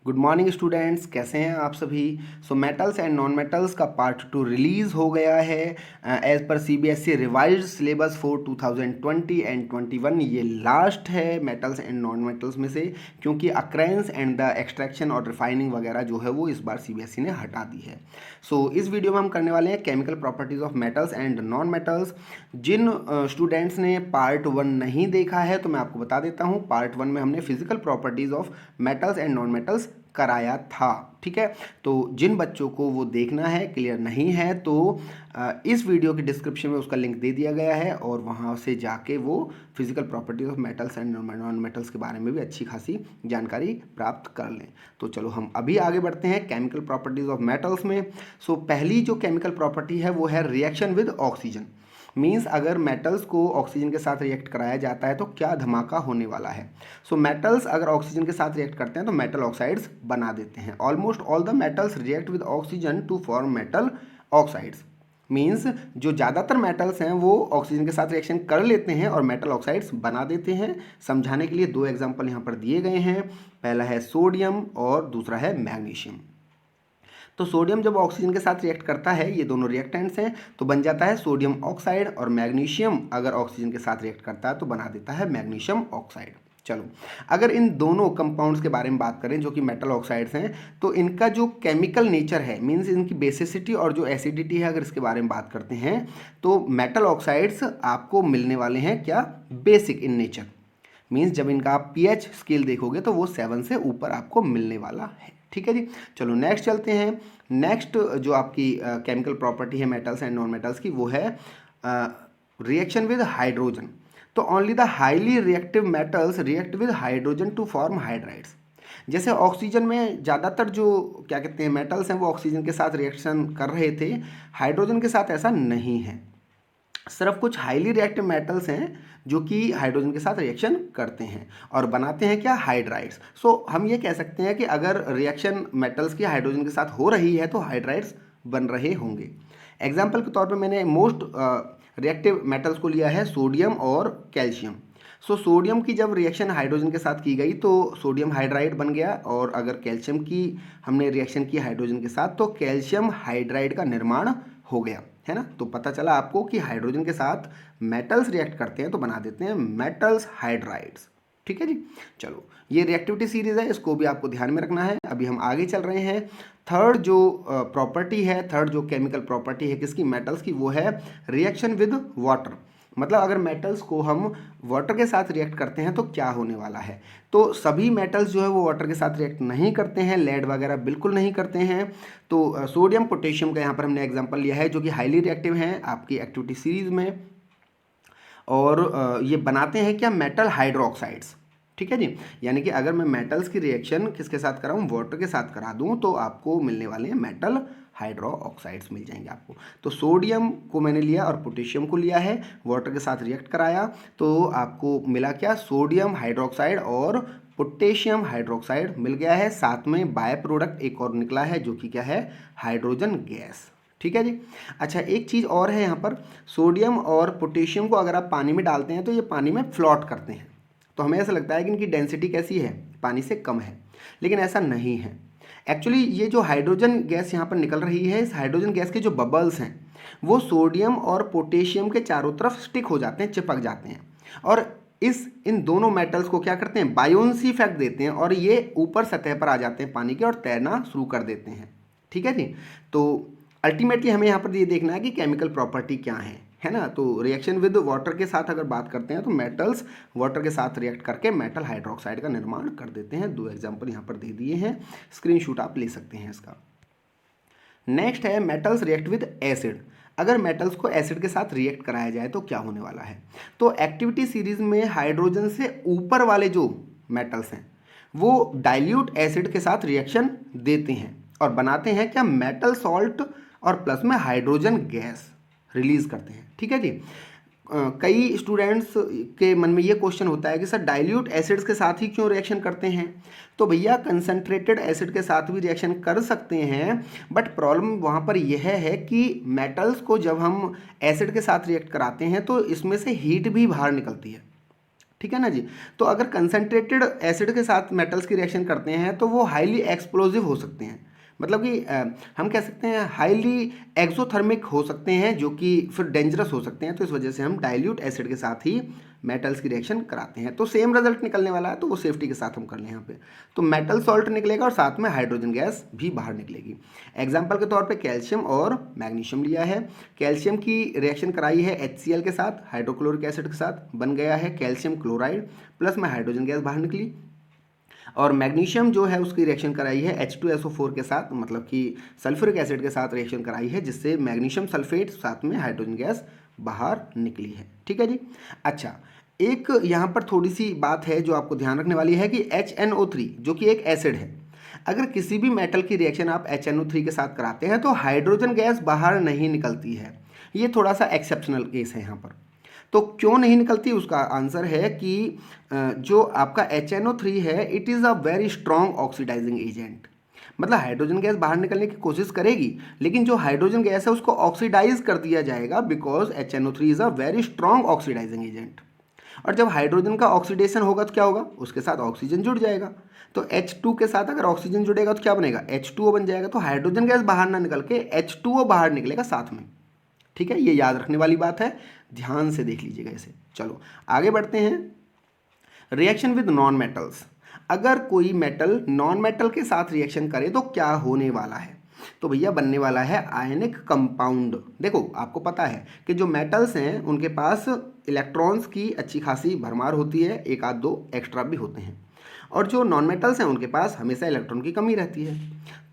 Good morning students, कैसे हैं आप सभी। मेटल्स एंड नॉन मेटल्स का पार्ट 2 रिलीज़ हो गया है as per CBSE revised syllabus for 2020 and 21। ये लास्ट है मेटल्स एंड नॉन मेटल्स में से, क्योंकि अक्रेंस एंड द एक्सट्रैक्शन और रिफाइनिंग वगैरह जो है वो इस बार सीबीएसई ने हटा दी है। इस वीडियो में हम करने वाले हैं chemical properties of metals and non metals. जिन स्टूडेंट्स ने पार्ट 1 नहीं देखा है तो मैं आपको बता देता हूँ, पार्ट 1 में हमने physical properties of metals and non metals कराया था। ठीक है, तो जिन बच्चों को वो देखना है, क्लियर नहीं है, तो इस वीडियो के डिस्क्रिप्शन में उसका लिंक दे दिया गया है और वहाँ से जाके वो physical properties of metals and non metals के बारे में भी अच्छी खासी जानकारी प्राप्त कर लें। तो चलो हम अभी आगे बढ़ते हैं केमिकल प्रॉपर्टीज ऑफ मेटल्स में। पहली जो केमिकल प्रॉपर्टी है वो है रिएक्शन विद ऑक्सीजन। मीन्स अगर मेटल्स को ऑक्सीजन के साथ रिएक्ट कराया जाता है तो क्या धमाका होने वाला है। मेटल्स अगर ऑक्सीजन के साथ रिएक्ट करते हैं तो मेटल ऑक्साइड्स बना देते हैं। Almost all the metals react with oxygen to form metal oxides. Means जो ज़्यादातर मेटल्स हैं वो ऑक्सीजन के साथ रिएक्शन कर लेते हैं और मेटल ऑक्साइड्स बना देते हैं। समझाने के लिए दो एग्जाम्पल यहाँ पर दिए गए हैं। पहला है सोडियम और दूसरा है मैग्नीशियम। तो सोडियम जब ऑक्सीजन के साथ रिएक्ट करता है, ये दोनों रिएक्टेंट्स हैं, तो बन जाता है सोडियम ऑक्साइड, और मैग्नीशियम अगर ऑक्सीजन के साथ रिएक्ट करता है तो बना देता है मैग्नीशियम ऑक्साइड। चलो, अगर इन दोनों कंपाउंड्स के बारे में बात करें जो कि मेटल ऑक्साइड्स हैं, तो इनका जो केमिकल नेचर है, मीन्स इनकी बेसिसिटी और जो एसिडिटी है, अगर इसके बारे में बात करते हैं तो मेटल ऑक्साइड्स आपको मिलने वाले हैं क्या, बेसिक इन नेचर। मीन्स जब इनका आप पीएच स्केल देखोगे तो वो 7 से ऊपर आपको मिलने वाला है। ठीक है जी, चलो नेक्स्ट चलते हैं। नेक्स्ट जो आपकी केमिकल प्रॉपर्टी है मेटल्स एंड नॉन मेटल्स की, वो है रिएक्शन विद हाइड्रोजन। तो only the highly reactive metals react with hydrogen to form hydrides. जैसे ऑक्सीजन में ज़्यादातर जो क्या कहते हैं मेटल्स हैं वो ऑक्सीजन के साथ रिएक्शन कर रहे थे, हाइड्रोजन के साथ ऐसा नहीं है। सिर्फ कुछ हाईली रिएक्टिव मेटल्स हैं जो कि हाइड्रोजन के साथ रिएक्शन करते हैं और बनाते हैं क्या, हाइड्राइड्स। हम ये कह सकते हैं कि अगर रिएक्शन मेटल्स की हाइड्रोजन के साथ हो रही है तो हाइड्राइड्स बन रहे होंगे। एग्जाम्पल के तौर पे मैंने मोस्ट रिएक्टिव मेटल्स को लिया है सोडियम और कैल्शियम। सोडियम की जब रिएक्शन हाइड्रोजन के साथ की गई तो सोडियम हाइड्राइड बन गया, और अगर कैल्शियम की हमने रिएक्शन की हाइड्रोजन के साथ तो कैल्शियम हाइड्राइड का निर्माण हो गया, है ना। तो पता चला आपको कि हाइड्रोजन के साथ मेटल्स रिएक्ट करते हैं तो बना देते हैं मेटल्स हाइड्राइड्स। ठीक है जी, चलो ये रिएक्टिविटी सीरीज है, इसको भी आपको ध्यान में रखना है। अभी हम आगे चल रहे हैं। थर्ड जो प्रॉपर्टी है, थर्ड जो केमिकल प्रॉपर्टी है किसकी, मेटल्स की, वो है रिएक्शन विद वाटर। मतलब अगर मेटल्स को हम वाटर के साथ रिएक्ट करते हैं तो क्या होने वाला है। तो सभी मेटल्स जो है वो वाटर के साथ रिएक्ट नहीं करते हैं, लेड वगैरह बिल्कुल नहीं करते हैं। तो सोडियम पोटेशियम का यहाँ पर हमने एग्जांपल लिया है जो कि हाईली रिएक्टिव हैं आपकी एक्टिविटी सीरीज में, और ये बनाते हैं क्या, मेटल हाइड्रोक्साइड्स। ठीक है जी, यानी कि अगर मैं मेटल्स की रिएक्शन किसके साथ कराऊँ, वाटर के साथ करा दूँ तो आपको मिलने वाले हैं मेटल हाइड्रो ऑक्साइड्स मिल जाएंगे आपको। तो सोडियम को मैंने लिया और पोटेशियम को लिया है, वाटर के साथ रिएक्ट कराया तो आपको मिला क्या, सोडियम हाइड्रोक्साइड और पोटेशियम हाइड्रोक्साइड मिल गया है। साथ में बाय प्रोडक्ट एक और निकला है जो कि क्या है, हाइड्रोजन गैस। ठीक है जी। अच्छा, एक चीज़ और है यहाँ पर, सोडियम और पोटेशियम को अगर आप पानी में डालते हैं तो ये पानी में फ्लोट करते हैं, तो हमें ऐसा लगता है कि इनकी डेंसिटी कैसी है, पानी से कम है, लेकिन ऐसा नहीं है। एक्चुअली ये जो हाइड्रोजन गैस यहाँ पर निकल रही है, इस हाइड्रोजन गैस के जो बबल्स हैं वो सोडियम और पोटेशियम के चारों तरफ स्टिक हो जाते हैं, चिपक जाते हैं, और इन दोनों मेटल्स को क्या करते हैं, बायोन्सी इफेक्ट देते हैं, और ये ऊपर सतह पर आ जाते हैं पानी के और तैरना शुरू कर देते हैं। ठीक है जी। तो अल्टीमेटली हमें यहाँ पर ये देखना है कि केमिकल प्रॉपर्टी क्या है ना। तो रिएक्शन विद वाटर के साथ अगर बात करते हैं तो मेटल्स वाटर के साथ रिएक्ट करके मेटल हाइड्रोक्साइड का निर्माण कर देते हैं। दो एग्जांपल यहाँ पर दे दिए हैं, स्क्रीनशॉट आप ले सकते हैं इसका। नेक्स्ट है मेटल्स रिएक्ट विद एसिड। अगर मेटल्स को एसिड के साथ रिएक्ट कराया जाए तो क्या होने वाला है। तो एक्टिविटी सीरीज में हाइड्रोजन से ऊपर वाले जो मेटल्स हैं वो डाइल्यूट एसिड के साथ रिएक्शन देते हैं और बनाते हैं क्या, मेटल सॉल्ट, और प्लस में हाइड्रोजन गैस रिलीज करते हैं। ठीक है जी। कई स्टूडेंट्स के मन में ये क्वेश्चन होता है कि सर डाइल्यूट एसिड्स के साथ ही क्यों रिएक्शन करते हैं। तो भैया कंसंट्रेटेड एसिड के साथ भी रिएक्शन कर सकते हैं, बट प्रॉब्लम वहाँ पर यह है कि मेटल्स को जब हम एसिड के साथ रिएक्ट कराते हैं तो इसमें से हीट भी बाहर निकलती है। ठीक है ना जी। तो अगर कंसनट्रेटेड एसिड के साथ मेटल्स की रिएक्शन करते हैं तो वो हाईली एक्सप्लोजिव हो सकते हैं, मतलब कि हम कह सकते हैं हाईली एक्सोथर्मिक हो सकते हैं, जो कि फिर डेंजरस हो सकते हैं। तो इस वजह से हम डाइल्यूट एसिड के साथ ही मेटल्स की रिएक्शन कराते हैं। तो सेम रिजल्ट निकलने वाला है, तो वो सेफ्टी के साथ हम कर लें यहाँ पे। तो मेटल सॉल्ट निकलेगा और साथ में हाइड्रोजन गैस भी बाहर निकलेगी। एग्जाम्पल के तौर पे कैल्शियम और मैग्नीशियम लिया है। कैल्शियम की रिएक्शन कराई है HCl के साथ, हाइड्रोक्लोरिक एसिड के साथ, बन गया है कैल्शियम क्लोराइड, प्लस में हाइड्रोजन गैस बाहर निकली। और मैग्नीशियम जो है उसकी रिएक्शन कराई है H2SO4 के साथ, मतलब कि सल्फ्यूरिक एसिड के साथ रिएक्शन कराई है, जिससे मैग्नीशियम सल्फेट साथ में हाइड्रोजन गैस बाहर निकली है। ठीक है जी। अच्छा, एक यहाँ पर थोड़ी सी बात है जो आपको ध्यान रखने वाली है कि HNO3 जो कि एक एसिड है, अगर किसी भी मेटल की रिएक्शन आप HNO3 के साथ कराते हैं तो हाइड्रोजन गैस बाहर नहीं निकलती है। ये थोड़ा सा एक्सेप्शनल केस है यहाँ पर। तो क्यों नहीं निकलती, उसका आंसर है कि जो आपका HNO3 है it is a very strong oxidising agent. मतलब हाइड्रोजन गैस बाहर निकलने की कोशिश करेगी, लेकिन जो हाइड्रोजन गैस है उसको ऑक्सीडाइज कर दिया जाएगा, because HNO3 is a very strong oxidising agent. और जब हाइड्रोजन का ऑक्सीडेशन होगा तो क्या होगा, उसके साथ ऑक्सीजन जुड़ जाएगा। तो H2 के साथ अगर ऑक्सीजन जुड़ेगा तो क्या बनेगा, H2O बन जाएगा। तो हाइड्रोजन गैस बाहर ना निकल के H2O बाहर निकलेगा साथ में। ठीक है, ये याद रखने वाली बात है, ध्यान से देख लीजिएगा इसे। चलो आगे बढ़ते हैं। रिएक्शन विद नॉन मेटल्स, अगर कोई मेटल नॉन मेटल के साथ रिएक्शन करे तो क्या होने वाला है, तो भैया बनने वाला है आयनिक कंपाउंड। देखो आपको पता है कि जो मेटल्स हैं उनके पास इलेक्ट्रॉन्स की अच्छी खासी भरमार होती है, एक आध दो एक्स्ट्रा भी होते हैं, और जो नॉन मेटल्स हैं उनके पास हमेशा इलेक्ट्रॉन की कमी रहती है।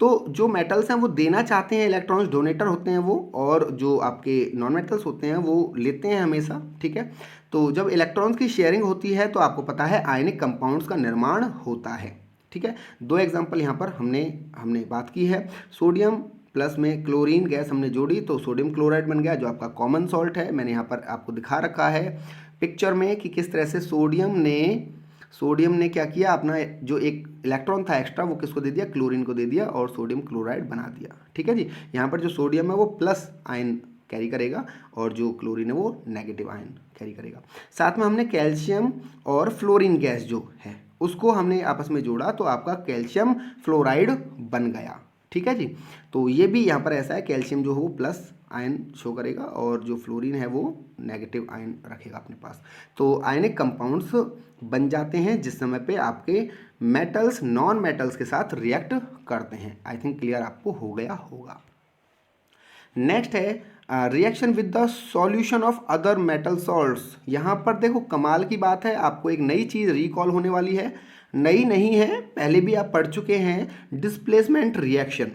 तो जो मेटल्स हैं वो देना चाहते हैं इलेक्ट्रॉन्स, डोनेटर होते हैं वो, और जो आपके नॉन मेटल्स होते हैं वो लेते हैं हमेशा। ठीक है, तो जब इलेक्ट्रॉन्स की शेयरिंग होती है तो आपको पता है आयनिक कंपाउंड्स का निर्माण होता है। ठीक है, दो एग्जाम्पल यहाँ पर हमने बात की है। सोडियम प्लस में क्लोरीन गैस हमने जोड़ी तो सोडियम क्लोराइड बन गया, जो आपका कॉमन सॉल्ट है। मैंने यहाँ पर आपको दिखा रखा है पिक्चर में कि किस तरह से सोडियम ने क्या किया, अपना जो एक इलेक्ट्रॉन था एक्स्ट्रा वो किसको दे दिया, क्लोरीन को दे दिया, और सोडियम क्लोराइड बना दिया। ठीक है जी, यहाँ पर जो सोडियम है वो प्लस आयन कैरी करेगा और जो क्लोरीन है वो नेगेटिव आयन कैरी करेगा। साथ में हमने कैल्शियम और फ्लोरीन गैस जो है उसको हमने आपस में जोड़ा तो आपका कैल्शियम फ्लोराइड बन गया। ठीक है जी, तो ये भी यहाँ पर ऐसा है, कैल्शियम जो है वो प्लस आयन शो करेगा और जो फ्लोरीन है वो नेगेटिव आयन रखेगा अपने पास। तो आयनिक कंपाउंड्स बन जाते हैं जिस समय पे आपके मेटल्स नॉन मेटल्स के साथ रिएक्ट करते हैं। आई थिंक क्लियर आपको हो गया होगा। नेक्स्ट है reaction with the solution of other metal salts. यहाँ पर देखो कमाल की बात है, आपको एक नई चीज़ रिकॉल होने वाली है। नई नहीं है, पहले भी आप पढ़ चुके हैं, डिस्प्लेसमेंट रिएक्शन।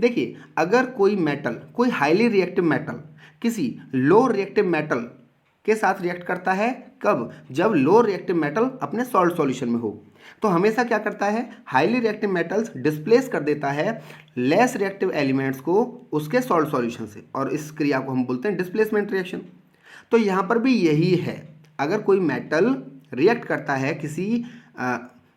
देखिए अगर कोई मेटल, कोई हाईली रिएक्टिव मेटल किसी लो रिएक्टिव मेटल के साथ रिएक्ट करता है, कब, जब लो रिएक्टिव मेटल अपने सॉल्ट सॉल्यूशन में हो, तो हमेशा क्या करता है, हाईली रिएक्टिव मेटल्स डिस्प्लेस कर देता है लेस रिएक्टिव एलिमेंट्स को उसके सॉल्ट सॉल्यूशन से, और इस क्रिया को हम बोलते हैं डिस्प्लेसमेंट रिएक्शन। तो यहाँ पर भी यही है, अगर कोई मेटल रिएक्ट करता है किसी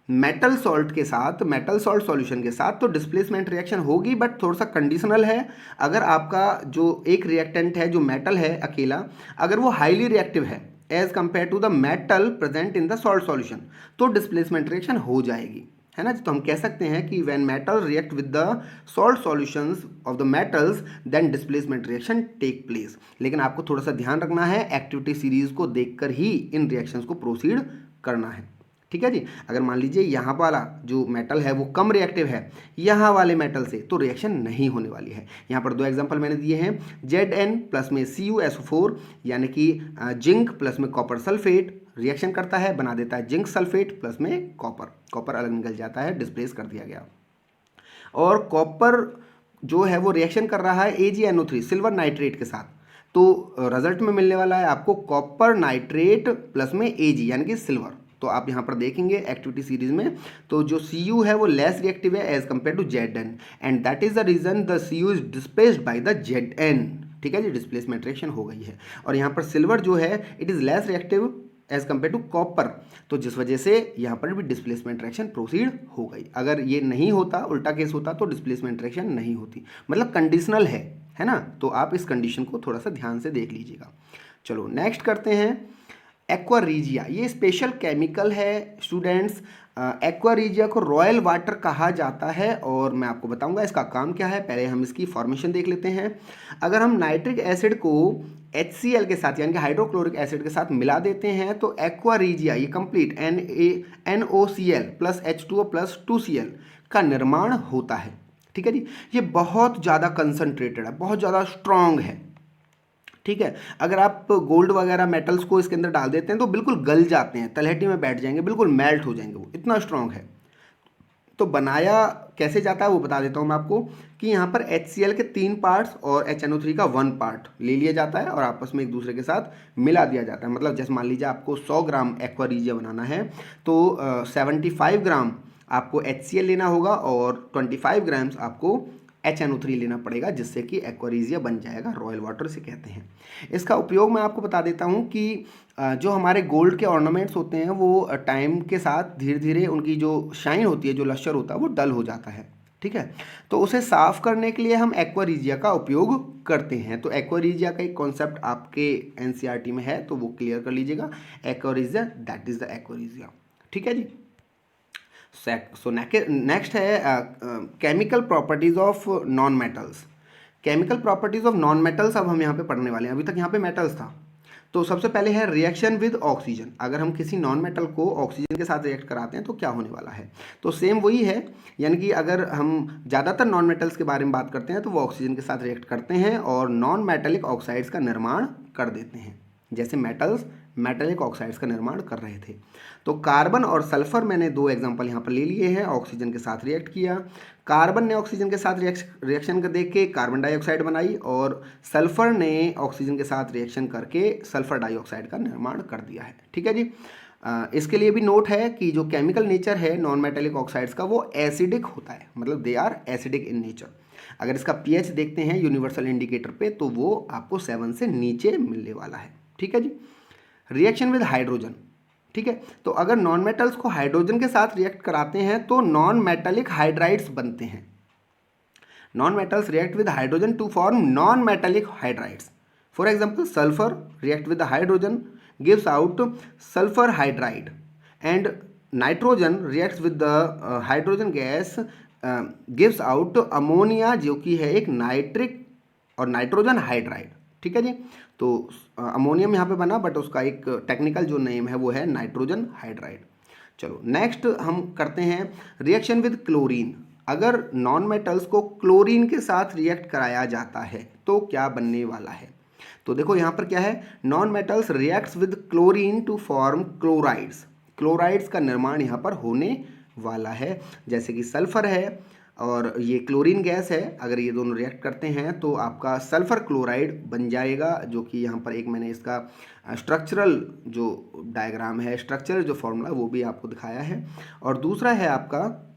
मेटल सॉल्ट के साथ, मेटल सॉल्ट सॉल्यूशन के साथ, तो डिस्प्लेसमेंट रिएक्शन होगी, बट थोड़ा सा कंडीशनल है। अगर आपका जो एक रिएक्टेंट है जो मेटल है अकेला, अगर वो हाईली रिएक्टिव है as compared to the metal present in the salt solution, तो डिस्प्लेसमेंट रिएक्शन हो जाएगी, है ना। तो हम कह सकते हैं कि when metal react with the salt solutions of the metals then displacement reaction take place. लेकिन आपको थोड़ा सा ध्यान रखना है, एक्टिविटी सीरीज को देखकर ही इन रिएक्शंस को प्रोसीड करना है। ठीक है जी, अगर मान लीजिए यहाँ वाला जो मेटल है वो कम रिएक्टिव है यहाँ वाले मेटल से, तो रिएक्शन नहीं होने वाली है। यहाँ पर दो एग्जांपल मैंने दिए हैं, Zn प्लस में CuSO4 यानी कि जिंक प्लस में कॉपर सल्फेट रिएक्शन करता है, बना देता है जिंक सल्फेट प्लस में कॉपर अलग निकल जाता है, डिस्प्लेस कर दिया गया। और कॉपर जो है वो रिएक्शन कर रहा है AgNO3 सिल्वर नाइट्रेट के साथ, तो रिजल्ट में मिलने वाला है आपको कॉपर नाइट्रेट प्लस में Ag यानी कि सिल्वर। तो आप यहाँ पर देखेंगे एक्टिविटी सीरीज में, तो जो Cu है वो लेस रिएक्टिव है as compared to Zn, and that is the reason the Cu is displaced by the Zn। ठीक है जी, डिस्प्लेसमेंट रिएक्शन हो गई है। और यहाँ पर सिल्वर जो है it is less reactive as compared to copper, तो जिस वजह से यहाँ पर भी डिस्प्लेसमेंट रिएक्शन प्रोसीड हो गई। अगर ये नहीं होता, उल्टा केस होता, तो डिस्प्लेसमेंट रिएक्शन नहीं होती। मतलब कंडीशनल है ना, तो आप इस कंडीशन को थोड़ा सा ध्यान से देख लीजिएगा। चलो नेक्स्ट करते हैं, एक्वा रीजिया ये स्पेशल केमिकल है स्टूडेंट्स। एक्वा रीजिया को रॉयल वाटर कहा जाता है और मैं आपको बताऊंगा इसका काम क्या है। पहले हम इसकी फॉर्मेशन देख लेते हैं। अगर हम नाइट्रिक एसिड को HCl के साथ यानी कि हाइड्रोक्लोरिक एसिड के साथ मिला देते हैं तो एक्वा रीजिया ये complete NaNOCl plus H2O plus 2Cl का निर्माण होता है। ठीक है जी, ये बहुत ज़्यादा कंसनट्रेटेड है, बहुत ज़्यादा स्ट्रांग है। ठीक है, अगर आप गोल्ड वगैरह मेटल्स को इसके अंदर डाल देते हैं तो बिल्कुल गल जाते हैं, तलहटी में बैठ जाएंगे, बिल्कुल मेल्ट हो जाएंगे, वो इतना स्ट्रांग है। तो बनाया कैसे जाता है वो बता देता हूँ मैं आपको कि यहाँ पर HCl के 3 पार्ट्स और HNO3 का 1 पार्ट ले लिया जाता है और आपस में एक दूसरे के साथ मिला दिया जाता है। मतलब जैसे मान लीजिए आपको 100 ग्राम एक्वा रीजिया बनाना है तो 75 ग्राम आपको HCl लेना होगा और 25 ग्राम्स आपको HNO3 लेना पड़ेगा, जिससे कि एक्वा रीजिया बन जाएगा, रॉयल वाटर से कहते हैं। इसका उपयोग मैं आपको बता देता हूँ कि जो हमारे गोल्ड के ऑर्नामेंट्स होते हैं वो टाइम के साथ धीरे धीरे उनकी जो शाइन होती है, जो लश्कर होता है, वो डल हो जाता है। ठीक है, तो उसे साफ करने के लिए हम एक्वा रीजिया का उपयोग करते हैं। तो एक्वा रीजिया का एक कॉन्सेप्ट आपके NCERT में है तो वो क्लियर कर लीजिएगा। Aqua regia, that is the aqua regia. ठीक है जी। सो नेक्स्ट है chemical properties of non metals. Chemical properties of non metals अब हम यहाँ पे पढ़ने वाले हैं। अभी तक यहाँ पे मेटल्स था। तो सबसे पहले है रिएक्शन विद ऑक्सीजन। अगर हम किसी नॉन मेटल को ऑक्सीजन के साथ रिएक्ट कराते हैं तो क्या होने वाला है। तो सेम वही है, यानी कि अगर हम ज़्यादातर नॉन मेटल्स के बारे में बात करते हैं तो वो ऑक्सीजन के साथ रिएक्ट करते हैं और नॉन मेटेलिक ऑक्साइड्स का निर्माण कर देते हैं, जैसे मेटल्स मेटेलिक ऑक्साइड्स का निर्माण कर रहे थे। तो कार्बन और सल्फर मैंने 2 एग्जांपल यहाँ पर ले लिए हैं, ऑक्सीजन के साथ रिएक्ट किया। कार्बन ने ऑक्सीजन के साथ रिएक्शन कर देख के कार्बन डाइऑक्साइड बनाई और सल्फर ने ऑक्सीजन के साथ रिएक्शन करके सल्फर डाइऑक्साइड का निर्माण कर दिया है। ठीक है जी। इसके लिए भी नोट है कि जो केमिकल नेचर है नॉन मेटेलिक ऑक्साइड्स का वो एसिडिक होता है, मतलब they are acidic in nature. अगर इसका pH देखते हैं यूनिवर्सल इंडिकेटर पे तो वो आपको 7 से नीचे मिलने वाला है। ठीक है जी। Reaction with hydrogen. ठीक है, तो अगर नॉन मेटल्स को हाइड्रोजन के साथ रिएक्ट कराते हैं तो नॉन मेटेलिक हाइड्राइड्स बनते हैं। Non metals react with hydrogen to form non metallic hydrides. For example sulphur react with hydrogen gives out sulphur hydride and nitrogen reacts with the hydrogen gas gives out ammonia, जो कि है एक nitric और nitrogen hydride. ठीक है जी। तो ammonium यहाँ पे बना बट उसका एक टेक्निकल जो नेम है वो है नाइट्रोजन हाइड्राइड। चलो नेक्स्ट हम करते हैं रिएक्शन विद क्लोरीन। अगर नॉन मेटल्स को क्लोरीन के साथ रिएक्ट कराया जाता है तो क्या बनने वाला है। तो देखो यहाँ पर क्या है, non metals reacts with chlorine to form chlorides. Chlorides का निर्माण यहाँ पर होने वाला है, जैसे कि सल्फर है और ये क्लोरीन गैस है। अगर ये दोनों रिएक्ट करते हैं तो आपका सल्फर क्लोराइड बन जाएगा, जो कि यहाँ पर एक मैंने इसका स्ट्रक्चरल जो डायग्राम है, स्ट्रक्चरल जो फॉर्मूला वो भी आपको दिखाया है। और दूसरा है आपका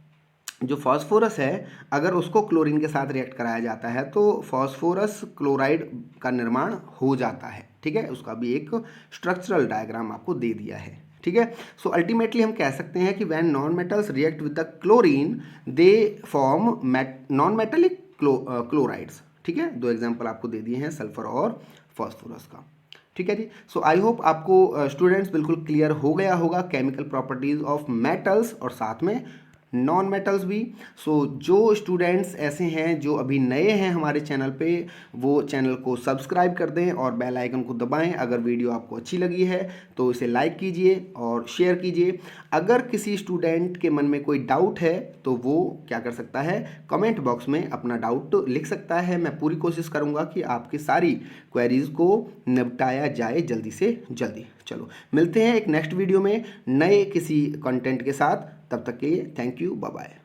जो फास्फोरस है, अगर उसको क्लोरीन के साथ रिएक्ट कराया जाता है तो फास्फोरस क्लोराइड का निर्माण हो जाता है। ठीक है, उसका भी एक स्ट्रक्चरल डायग्राम आपको दे दिया है। ठीक है, सो अल्टीमेटली हम कह सकते हैं कि when non metals react with the chlorine they form non metallic chlorides. ठीक है, 2 एग्जांपल आपको दे दिए हैं सल्फर और फास्फोरस का। ठीक है जी। सो आई होप आपको स्टूडेंट्स बिल्कुल क्लियर हो गया होगा केमिकल प्रॉपर्टीज ऑफ मेटल्स और साथ में नॉन मेटल्स भी। सो जो स्टूडेंट्स ऐसे हैं जो अभी नए हैं हमारे चैनल पे, वो चैनल को सब्सक्राइब कर दें और बेल आइकन को दबाएं। अगर वीडियो आपको अच्छी लगी है तो इसे लाइक कीजिए और शेयर कीजिए। अगर किसी स्टूडेंट के मन में कोई डाउट है तो वो क्या कर सकता है, कमेंट बॉक्स में अपना डाउट लिख सकता है। मैं पूरी कोशिश करूँगा कि आपकी सारी क्वेरीज को निपटाया जाए जल्दी से जल्दी। चलो मिलते हैं एक नेक्स्ट वीडियो में नए किसी कंटेंट के साथ, तब तक के लिए थैंक यू, बाय बाय।